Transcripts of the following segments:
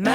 Hey,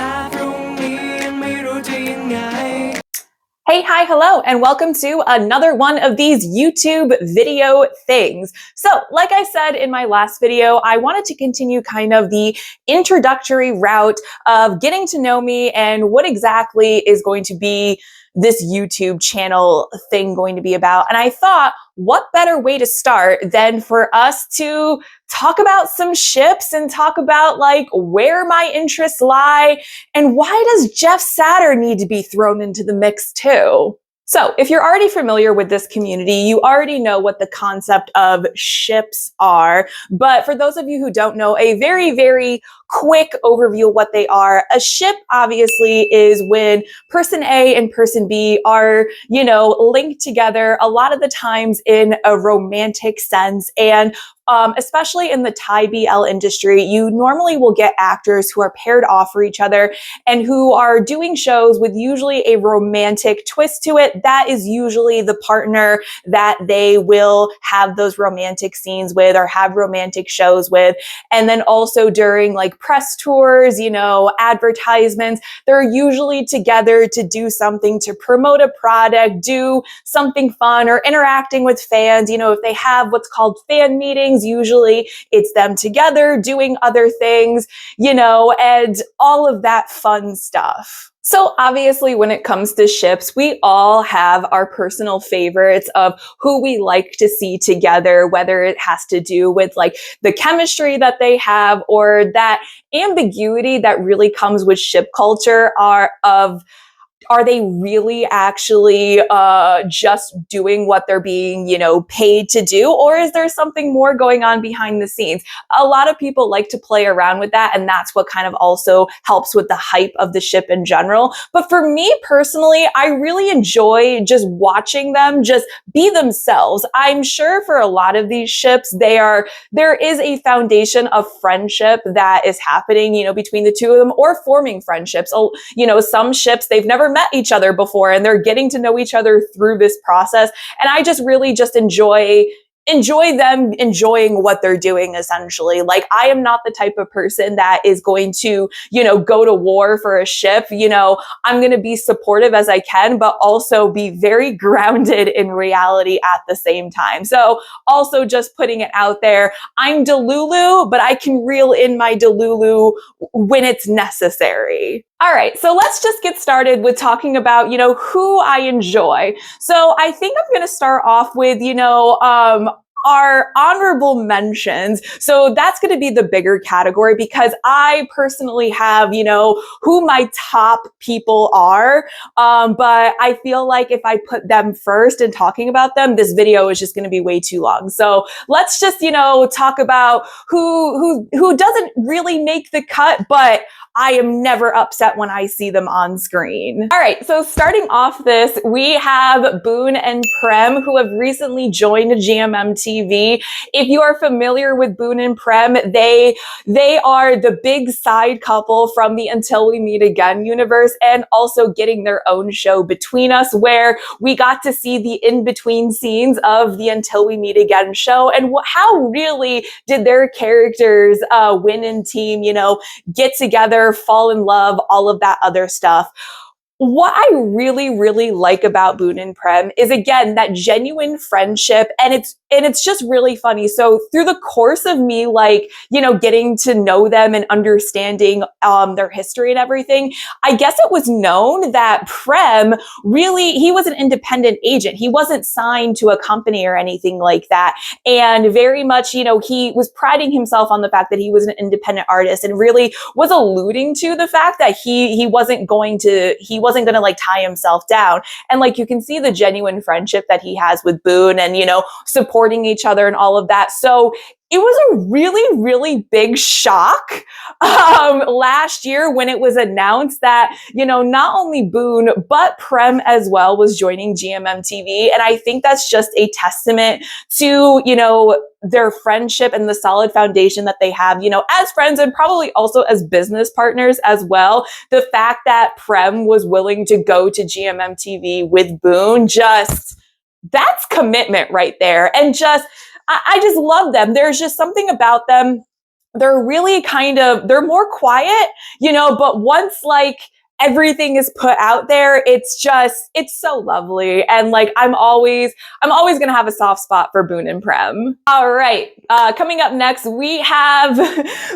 hi, hello, and welcome to another one of these YouTube video things. So, like I said in my last video, I wanted to continue kind of the introductory route of getting to know me and what exactly is going to be this YouTube channel thing going to be about. And I thought, what better way to start than for us to talk about some ships and talk about like where my interests lie and why does Jeff Satur need to be thrown into the mix too? So if you're already familiar with this community, you already know what the concept of ships are. But for those of you who don't know, a very, very quick overview of what they are. A ship obviously is when person A and person B are, linked together a lot of the times in a romantic sense. And especially in the Thai BL industry, you normally will get actors who are paired off for each other and who are doing shows with usually a romantic twist to it. That is usually the partner that they will have those romantic scenes with or have romantic shows with. And then also during like press tours, advertisements, they're usually together to do something to promote a product, do something fun or interacting with fans. If they have what's called fan meetings, usually it's them together doing other things, and all of that fun stuff. So obviously when it comes to ships, we all have our personal favorites of who we like to see together, whether it has to do with like the chemistry that they have or that ambiguity that really comes with ship culture are they really actually just doing what they're being, paid to do? Or is there something more going on behind the scenes? A lot of people like to play around with that, and that's what kind of also helps with the hype of the ship in general. But for me personally, I really enjoy just watching them just be themselves. I'm sure for a lot of these ships, there is a foundation of friendship that is happening, between the two of them or forming friendships. Some ships, they've never met each other before and they're getting to know each other through this process. And I just really just enjoy them enjoying what they're doing essentially. Like I am not the type of person that is going to, go to war for a ship. I'm going to be supportive as I can, but also be very grounded in reality at the same time. So also just putting it out there, I'm Delulu, but I can reel in my Delulu when it's necessary. All right, so let's just get started with talking about, who I enjoy. So I think I'm going to start off with, our honorable mentions. So that's going to be the bigger category because I personally have, who my top people are. But I feel like if I put them first and talking about them, this video is just going to be way too long. So let's just, talk about who doesn't really make the cut, but I am never upset when I see them on screen. All right, so starting off this, we have Boone and Prem, who have recently joined GMM TV. If you are familiar with Boone and Prem, they are the big side couple from the Until We Meet Again universe and also getting their own show Between Us, where we got to see the in-between scenes of the Until We Meet Again show and how really did their characters, Win and team, get together, fall in love, all of that other stuff. What I really, really like about Boone and Prem is, again, that genuine friendship. And it's just really funny. So through the course of me, getting to know them and understanding their history and everything, I guess it was known that Prem he was an independent agent. He wasn't signed to a company or anything like that. And very much, he was priding himself on the fact that he was an independent artist and really was alluding to the fact that he wasn't going to like tie himself down. And like you can see the genuine friendship that he has with Boone and, supporting each other and all of that. So it was a really, really big shock last year when it was announced that, not only Boone, but Prem as well was joining GMM TV. And I think that's just a testament to, their friendship and the solid foundation that they have, as friends and probably also as business partners as well. The fact that Prem was willing to go to GMM TV with Boone, that's commitment right there. And I just love them. There's just something about them they're really they're more quiet, but once like everything is put out there, it's so lovely. And like, I'm always going to have a soft spot for Boone and Prem. All right. Coming up next, we have the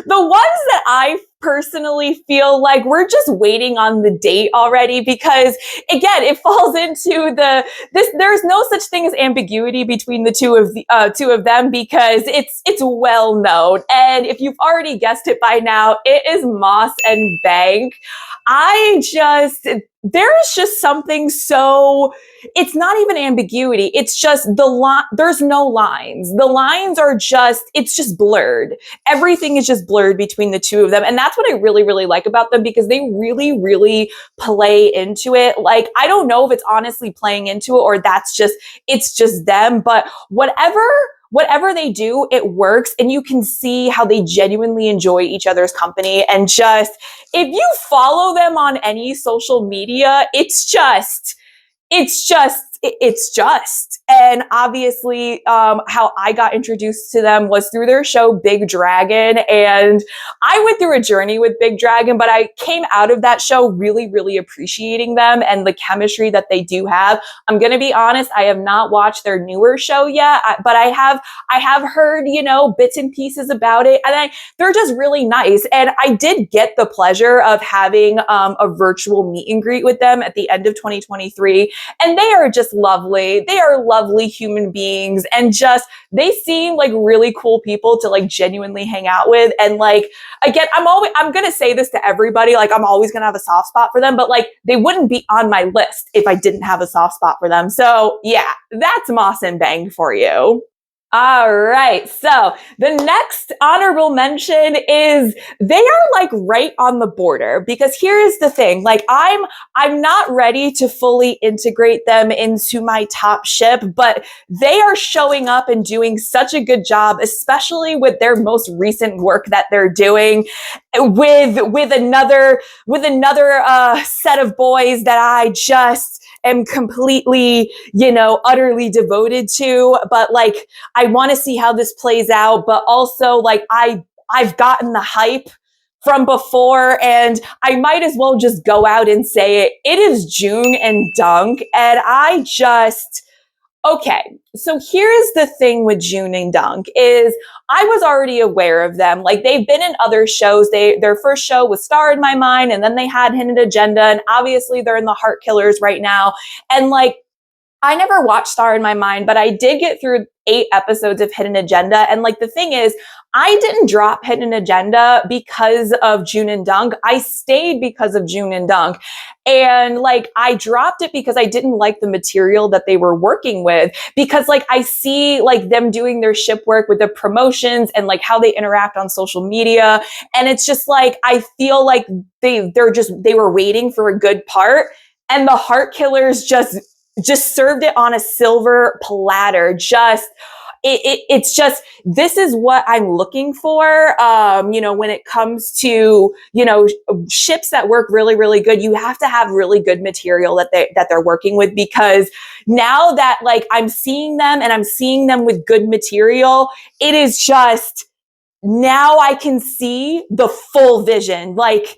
ones that I personally feel like we're just waiting on the date already, because again, it falls into there's no such thing as ambiguity between the two of them, because it's well known. And if you've already guessed it by now, it is Moss and Bank. There's just something so, it's not even ambiguity. It's just there's no lines. The lines are it's just blurred. Everything is just blurred between the two of them. And that's what I really, really like about them, because they really, really play into it. Like, I don't know if it's honestly playing into it or it's just them, but whatever they do, it works. And you can see how they genuinely enjoy each other's company. And just, if you follow them on any social media, it's just. And obviously, how I got introduced to them was through their show, Big Dragon. And I went through a journey with Big Dragon, but I came out of that show really, really appreciating them and the chemistry that they do have. I'm going to be honest, I have not watched their newer show yet, but I have heard, bits and pieces about it. And they're just really nice. And I did get the pleasure of having a virtual meet and greet with them at the end of 2023. And they are just lovely. They are lovely human beings, and they seem like really cool people to like genuinely hang out with. And like, again, I'm going to say this to everybody, like, I'm always going to have a soft spot for them, but like, they wouldn't be on my list if I didn't have a soft spot for them. So yeah, that's Moss and Bang for you. All right. So the next honorable mention is, they are like right on the border, because here's the thing. Like, I'm not ready to fully integrate them into my top ship, but they are showing up and doing such a good job, especially with their most recent work that they're doing with another set of boys that I just am completely, utterly devoted to. But like, I want to see how this plays out, but also like, I've gotten the hype from before, and I might as well just go out and say it. It is June and Dunk. And okay, so here's the thing with June and Dunk is, I was already aware of them. Like, they've been in other shows. Their first show was Star in My Mind, and then they had Hidden Agenda, and obviously they're in the Heart Killers right now. And like, I never watched Star in My Mind, but I did get through 8 episodes of Hidden Agenda. And like, the thing is, I didn't drop Hidden Agenda because of June and Dunk. I stayed because of June and Dunk. And like, I dropped it because I didn't like the material that they were working with, because like, I see like them doing their ship work with the promotions and like how they interact on social media. And it's just like, I feel like they were waiting for a good part, and the Heart Killers just served it on a silver platter. It's just, this is what I'm looking for. When it comes to, ships that work really, really good, you have to have really good material that they're working with, because now that like, I'm seeing them and I'm seeing them with good material, it is just, now I can see the full vision. Like,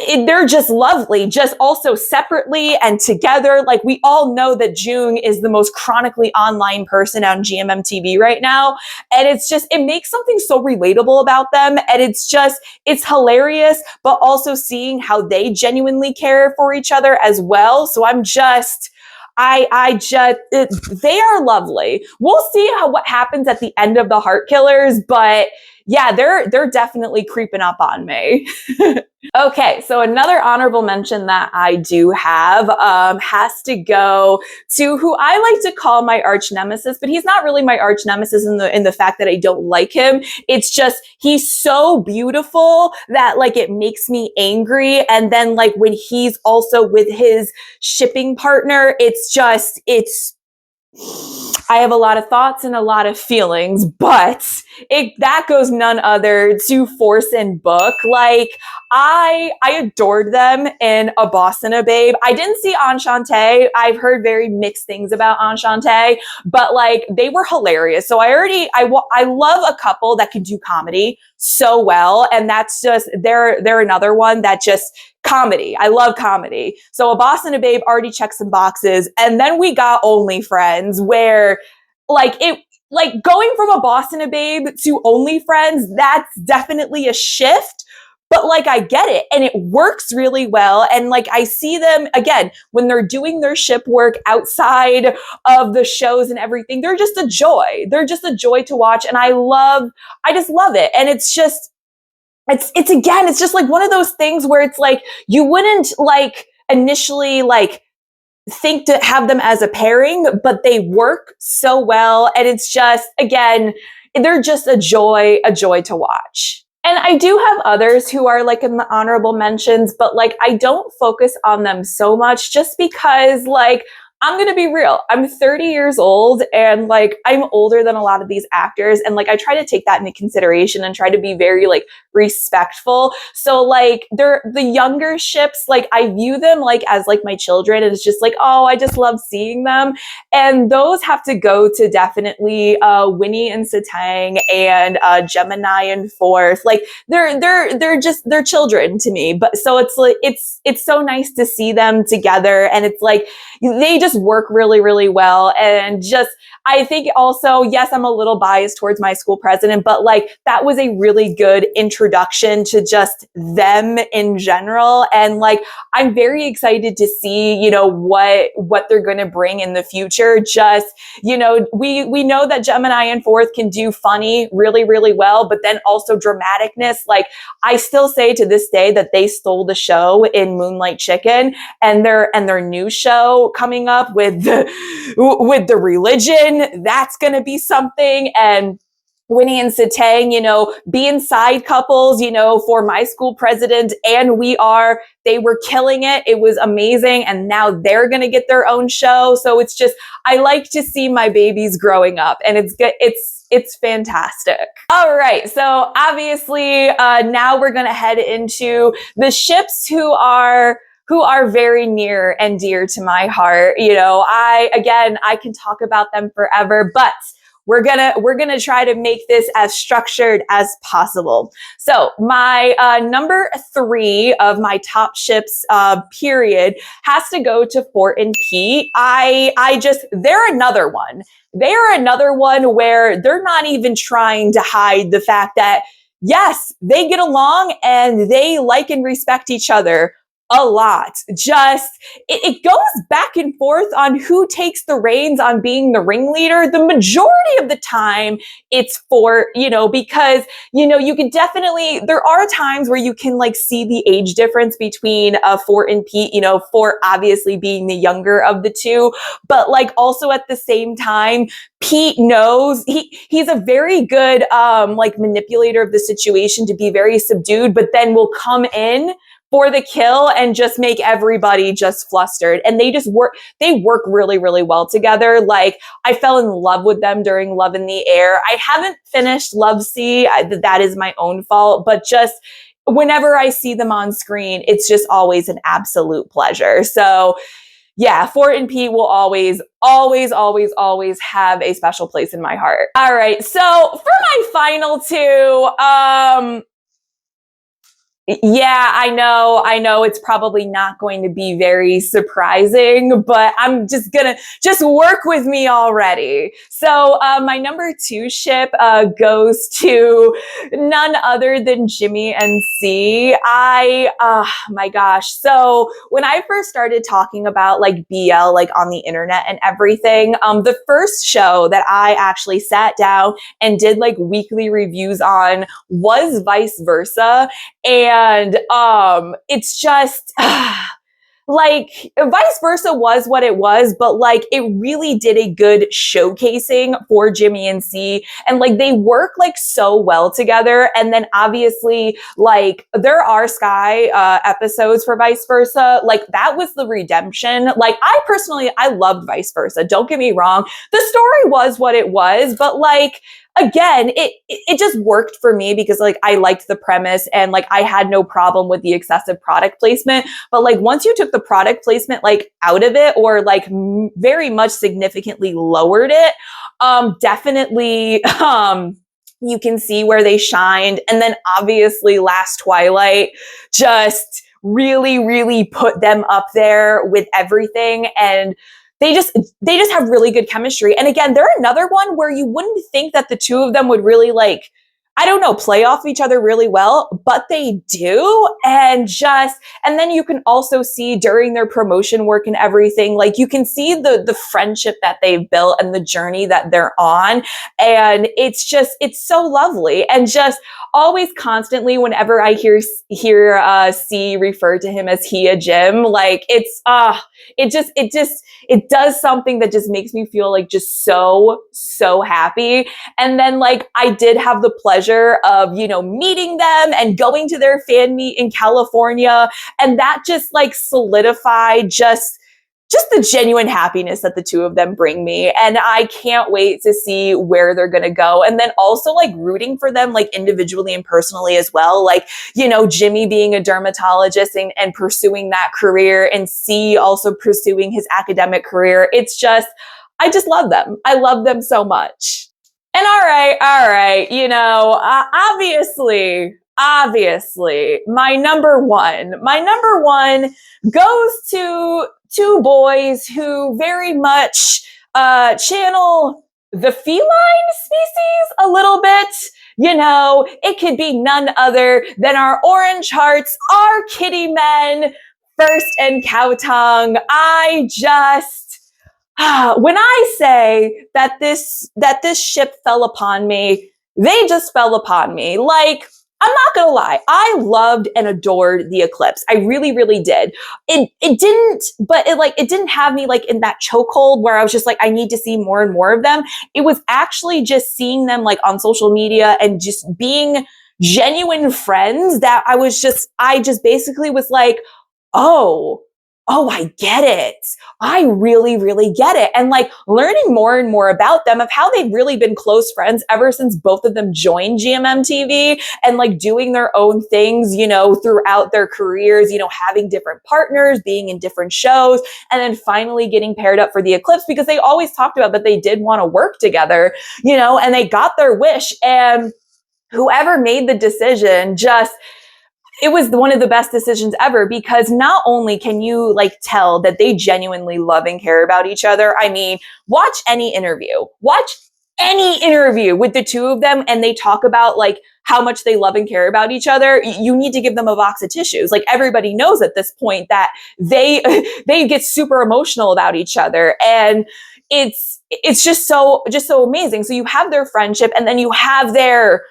they're just lovely, just also separately and together. Like, we all know that June is the most chronically online person on GMM TV right now. And it makes something so relatable about them. And it's hilarious, but also seeing how they genuinely care for each other as well. So they are lovely. We'll see what happens at the end of the Heart Killers, but yeah, they're definitely creeping up on me. Okay, so another honorable mention that I do have has to go to who I like to call my arch nemesis, but he's not really my arch nemesis in the fact that I don't like him. It's just, he's so beautiful that like, it makes me angry. And then like, when he's also with his shipping partner, I have a lot of thoughts and a lot of feelings, but that goes none other to Force and Book. Like, I adored them in A Boss and a Babe. I didn't see Enchante. I've heard very mixed things about Enchante, but like they were hilarious. So I love a couple that can do comedy so well, and that's just they're another one that just comedy. I love comedy. So A Boss and a Babe already checked some boxes, and then we got Only Friends, where like going from A Boss and a Babe to Only Friends, that's definitely a shift. But like I get it, and it works really well. And like I see them again when they're doing their ship work outside of the shows and everything. They're just a joy. They're just a joy to watch, and I just love it. And it's just it's again, it's just like one of those things where it's like you wouldn't like initially like think to have them as a pairing, but they work so well. And it's just, again, they're just a joy to watch. And I do have others who are like in the honorable mentions, but like I don't focus on them so much just because like I'm going to be real. I'm 30 years old and like I'm older than a lot of these actors. And like I try to take that into consideration and try to be very like respectful. So like they're the younger ships, like I view them like as like my children. And it's just like, oh, I just love seeing them. And those have to go to definitely Winnie and Satang and Gemini and Forth. Like they're children to me. But so it's like it's so nice to see them together. And it's like they just work really, really well. And just, I think also, yes, I'm a little biased towards my school president, but like that was a really good introduction to just them in general. And like, I'm very excited to see, you know, what they're going to bring in the future. Just, you know, we know that Gemini and Forth can do funny really, really well, but then also dramaticness. Like I still say to this day that they stole the show in Moonlight Chicken, and their new show coming up with the religion, that's going to be something. And Winnie and Satang, you know, being side couples, you know, for My School President and We Are, they were killing it. It was amazing. And now they're going to get their own show. So it's just, I like to see my babies growing up, and it's good. It's fantastic. All right. So obviously, now we're going to head into the ships who are very near and dear to my heart. You know, I can talk about them forever, but we're gonna try to make this as structured as possible. So my number 3 of my top ships period has to go to Fort and Pete. They're another one. They are another one where they're not even trying to hide the fact that yes, they get along and they like and respect each other a lot. Just, it goes back and forth on who takes the reins on being the ringleader. The majority of the time it's Fort, you know, because, you know, you can definitely, there are times where you can like see the age difference between Fort and Pete, you know, Fort obviously being the younger of the two, but like also at the same time, Pete knows he's a very good like manipulator of the situation to be very subdued, but then will come in for the kill and just make everybody just flustered. And they work really, really well together. Like I fell in love with them during Love in the Air. I haven't finished Love Sea. That is my own fault, but just whenever I see them on screen, it's just always an absolute pleasure. So yeah, Fort and Pete will always, always, always, always have a special place in my heart. All right. So for my final 2, yeah, I know it's probably not going to be very surprising, but I'm just gonna work with me already. So my number 2 ship goes to none other than Jimmy and C. My gosh. So when I first started talking about like BL, like on the internet and everything, the first show that I actually sat down and did like weekly reviews on was Vice Versa. And it's just like vice versa was what it was, but like it really did a good showcasing for Jimmy and C, and like they work like so well together. And then obviously like there are Sky episodes for vice versa, like that was the redemption. Like I personally, I loved vice versa, don't get me wrong, the story was what it was, but like again, it just worked for me because like I liked the premise and like I had no problem with the excessive product placement. But like once you took the product placement like out of it, or like very much significantly lowered it, definitely you can see where they shined. And then obviously Last Twilight just really, really put them up there with everything. And they just have really good chemistry. And again, they're another one where you wouldn't think that the two of them would really like, I don't know, play off each other really well, but they do. And then you can also see during their promotion work and everything, like you can see the friendship that they've built and the journey that they're on. And it's so lovely. And just always constantly, whenever I hear C refer to him as he a Jim, like it does something that just makes me feel like just so happy. And then like I did have the pleasure of, meeting them and going to their fan meet in California. And that just like solidified just the genuine happiness that the two of them bring me. And I can't wait to see where they're going to go. And then also like rooting for them, like individually and personally as well. Like, Jimmy being a dermatologist and pursuing that career, and C also pursuing his academic career. I just love them. I love them so much. And all right, obviously, my number one goes to two boys who very much channel the feline species a little bit. It could be none other than our orange hearts, our kitty men, First and Cowtongue. When I say that this ship fell upon me, they just fell upon me. Like, I'm not gonna lie, I loved and adored the eclipse. I really, really did. It didn't have me like in that chokehold where I was just like, I need to see more and more of them. It was actually just seeing them like on social media and just being genuine friends that I just basically was like, oh, I get it. I really, really get it. And like learning more and more about them, of how they've really been close friends ever since both of them joined GMM TV, and like doing their own things, throughout their careers, having different partners, being in different shows, and then finally getting paired up for the eclipse, because they always talked about that they did want to work together, and they got their wish. And whoever made the decision, it was one of the best decisions ever, because not only can you like tell that they genuinely love and care about each other. I mean, watch any interview with the two of them, and they talk about like how much they love and care about each other. You need to give them a box of tissues. Like everybody knows at this point that they get super emotional about each other. And it's just so amazing. So you have their friendship, and then you have their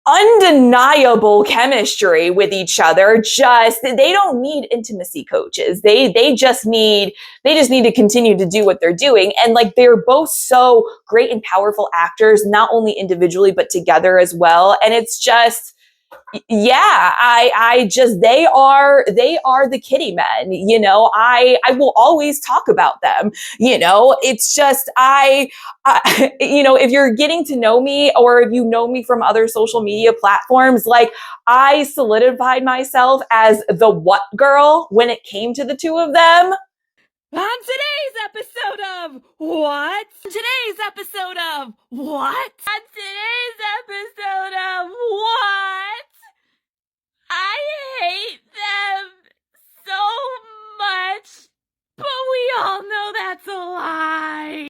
undeniable chemistry with each other. They don't need intimacy coaches. They just need to continue to do what they're doing. And like, they're both so great and powerful actors, not only individually, but together as well. And it's just, yeah, they are the kitty men. I will always talk about them. It's just, if you're getting to know me, or if you know me from other social media platforms, like I solidified myself as the what girl when it came to the two of them. On today's episode of What? Today's episode of What? On today's episode of What? I hate them so much, but we all know that's a lie.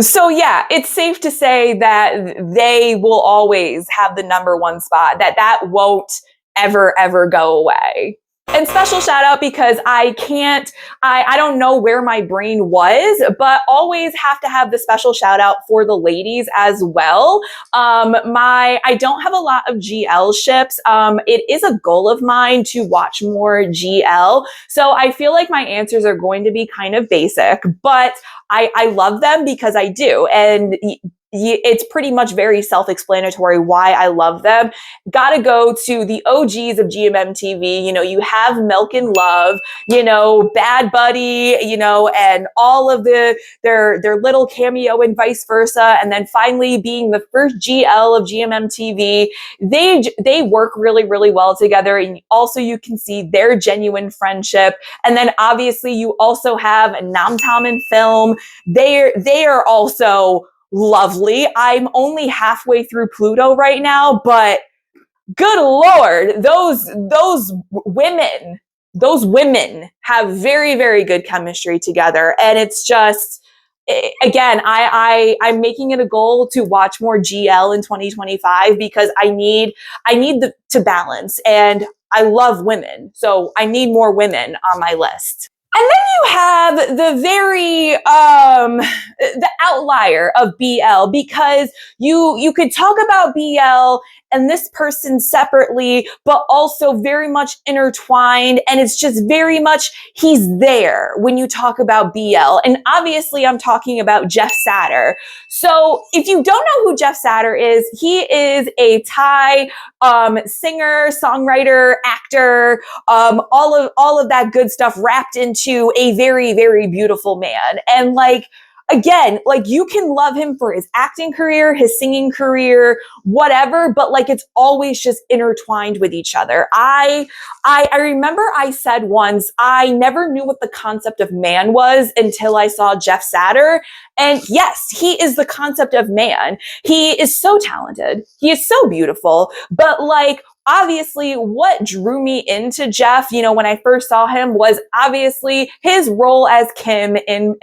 So yeah, it's safe to say that they will always have the number one spot, that won't ever go away. And special shout out because I don't know where my brain was, but always have to have the special shout out for the ladies as well. I don't have a lot of GL ships. It is a goal of mine to watch more GL. So I feel like my answers are going to be kind of basic, but I love them because I do. And it's pretty much very self-explanatory why I love them. Gotta go to the OGs of GMM TV. You know, you have Milk and Love, you know, Bad Buddy, you know, and all of their little cameo and vice versa. And then finally being the first GL of GMM TV, they work really, really well together. And also you can see their genuine friendship. And then obviously you also have Namtam and Film. They are also lovely. I'm only halfway through Pluto right now, but good Lord, those women have very, very good chemistry together. And it's just, again, I'm making it a goal to watch more GL in 2025 because I need to balance, and I love women. So I need more women on my list. And then you have the outlier of BL, because you could talk about BL and this person separately, but also very much intertwined. And it's just very much, he's there when you talk about BL. And obviously I'm talking about Jeff Satur. So if you don't know who Jeff Satur is, he is a Thai singer, songwriter, actor, all of that good stuff wrapped into a very, very beautiful man. And like, again, like you can love him for his acting career, his singing career, whatever, but like it's always just intertwined with each other. I remember I said once, I never knew what the concept of man was until I saw Jeff Satur. And yes, he is the concept of man. He is so talented. He is so beautiful, but like, obviously what drew me into Jeff, you know, when I first saw him was obviously his role as Kim in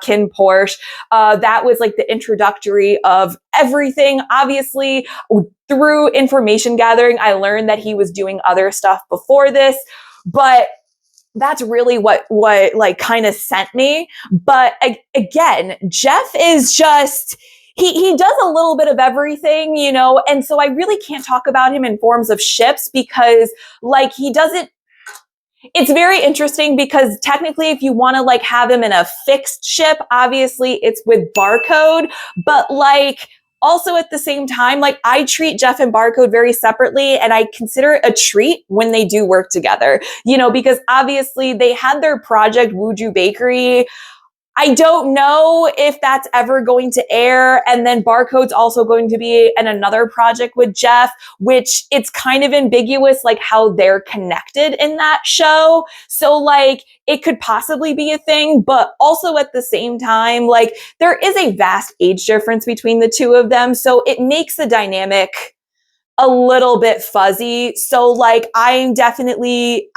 Kim Porsche. That was like the introductory of everything. Obviously through information gathering, I learned that he was doing other stuff before this, but that's really what like kind of sent me. But again, Jeff is just, he does a little bit of everything, you know, and so I really can't talk about him in forms of ships because like he doesn't, it's very interesting because technically if you want to like have him in a fixed ship, obviously it's with Barcode, but like also at the same time, like I treat Jeff and Barcode very separately, and I consider it a treat when they do work together, you know, because obviously they had their project Wuju Bakery. I don't know if that's ever going to air. And then Barcode's also going to be in another project with Jeff, which it's kind of ambiguous, like how they're connected in that show. So like it could possibly be a thing, but also at the same time, like there is a vast age difference between the two of them. So it makes the dynamic a little bit fuzzy. So like I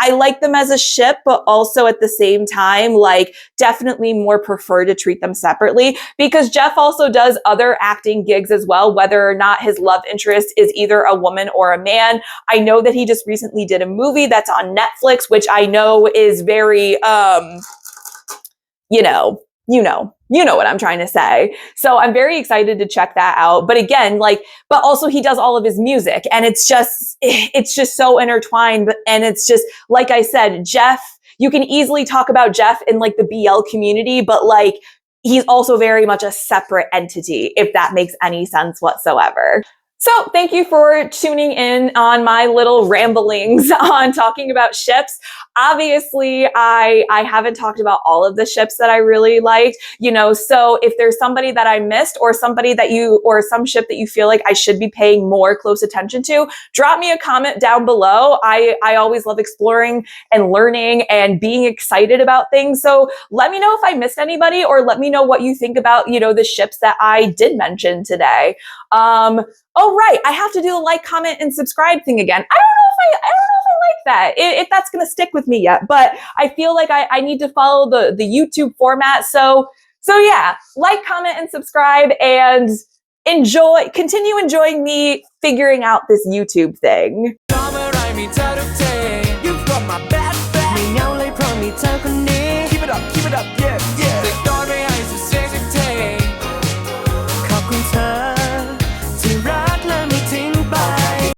like them as a ship, but also at the same time, like definitely more prefer to treat them separately, because Jeff also does other acting gigs as well, whether or not his love interest is either a woman or a man. I know that he just recently did a movie that's on Netflix, which I know is very, you know what I'm trying to say. So I'm very excited to check that out. But again, like, but also he does all of his music, and it's just so intertwined. And it's just, like I said, Jeff, you can easily talk about Jeff in like the BL community, but like, he's also very much a separate entity, if that makes any sense whatsoever. So thank you for tuning in on my little ramblings on talking about ships. Obviously, I haven't talked about all of the ships that I really liked, you know, so if there's somebody that I missed or somebody that or some ship that you feel like I should be paying more close attention to, drop me a comment down below. I always love exploring and learning and being excited about things. So let me know if I missed anybody, or let me know what you think about, you know, the ships that I did mention today. Oh, right. I have to do the like, comment, and subscribe thing again. I don't know if I like that, if that's going to stick with me yet, but I feel like I need to follow the YouTube format. So yeah, like, comment, and subscribe, and continue enjoying me figuring out this YouTube thing. เธอคนนี้ Keep it up, keep it up,